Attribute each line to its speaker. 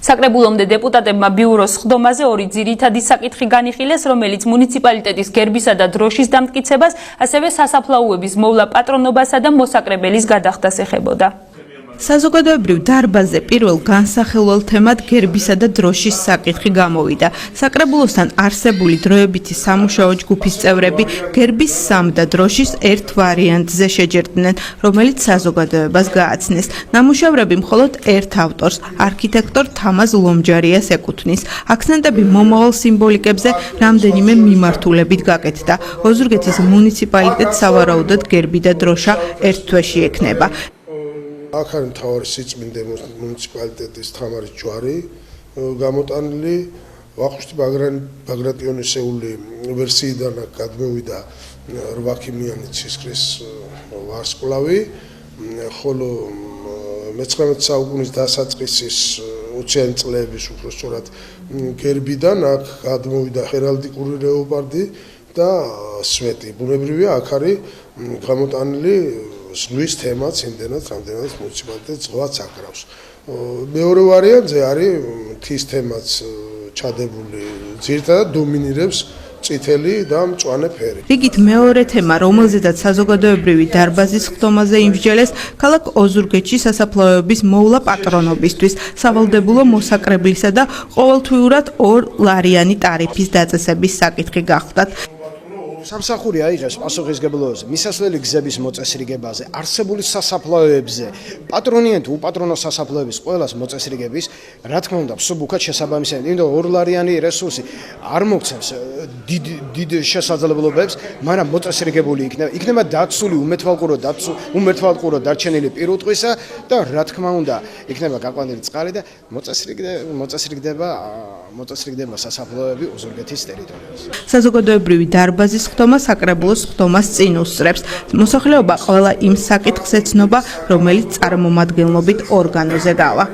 Speaker 1: საკრებულომდე დეპუტატებმა ბიუროს სხდომაზე ორი ძირითადი საკითხი განიხილეს, რომელიც მუნიციპალიტეტის გერბისა და დროშის დამტკიცებას, ასევე სასაფლაოების მოვლა პატრონობასა და მოსაკრებელის გადახდას ეხებოდა.
Speaker 2: საზოგადოებრივ დარბაზზე პირველ განსახილველ თემად გერბისა და დროშის საკითხი გამოვიდა. საკრებულოსთან არსებული დროებითი სამუშაო ჯგუფის წევრები გერბის სამ და დროშის ერთ ვარიანტზე შეჯერდნენ, რომელიც საზოგადოებას გააცნეს. ნამუშევრები მხოლოდ ერთ ავტორს, არქიტექტორ თამაზ ლომჯარიას ეკუთვნის. აქცენტები მომავალ სიმბოლიკებზე რამდენიმე მიმართულებით გაკეთდა. ოზურგეთის მუნიციპალიტეტს სავარაუდოდ გერბი და დროშა ერთ თვეში ექნება.
Speaker 3: აქ არის მთავარი სიწმინდე მუნიციპალიტეტის თამარის ჯვარი გამოტანილი, ვახუშტი ბაგრატიონისეული ვერსიიდან გადმოვიდა 8 ქიმიანი ცისკრის ვარსკვლავი, ხოლო მე-19 საუკუნის დასაწყისის 20-იანი წლების უпростоრად გერბიდან აქ გადმოვიდა ჰერალდიკური ლეოპარდი და სვეტი. ბუნებრივია, აქ არის გამოტანილი ზღვის თემაც, იმდენად, რამდენადაც მუნიციპალიტეტი ზღვაც აკრავს. მეორე ვარიანტზე არის მთის თემაც ჩადებული, ძირითადად დომინირებს წითელი და მწვანე ფერი.
Speaker 2: რიგით მეორე თემა, რომელზედაც საზოგადოებრივი დარბაზის სხდომაზე იმსჯელეს, ქალაქ ოზურგეთში სასაფლაოების მოვლა პატრონობისთვის, სავალდებულო მოსაკრებლისა და ყოველთვიურად 2 ლარიანი ტარიფის დაწესების საკითხი გახდათ.
Speaker 4: სამსახური აიღეს პასუხისგებლობაზე, მისასვლელი გზების მოწესრიგებაზე, არსებული სასაფლაოებზე, პატრონიან თუ უპატრონო სასაფლაოების ყველას მოწესრიგების, რა თქმა უნდა, მსუბუქად შესაბამისად, იმიტომ 2 ლარიანი რესურსი არ მოგცემს დიდ შესაძლებლობებს, მაგრამ მოწესრიგებული იქნება დაცული უმეთვალყურო დარჩენილი პირუტყვისა და რა თქმა უნდა, იქნება გაყვანილი წყალი და მოწესრიგდება სასაფლაოები ოზურგეთის ტერიტორიაზე.
Speaker 2: საზოგადოებრივი დარბაზის სხდომა საკრებულოს სხდომას წინ უსწრებს. მოსახლეობა ყველა იმ საკითხს ეცნობა, რომელიც წარმომადგენლობით ორგანოზე გავა.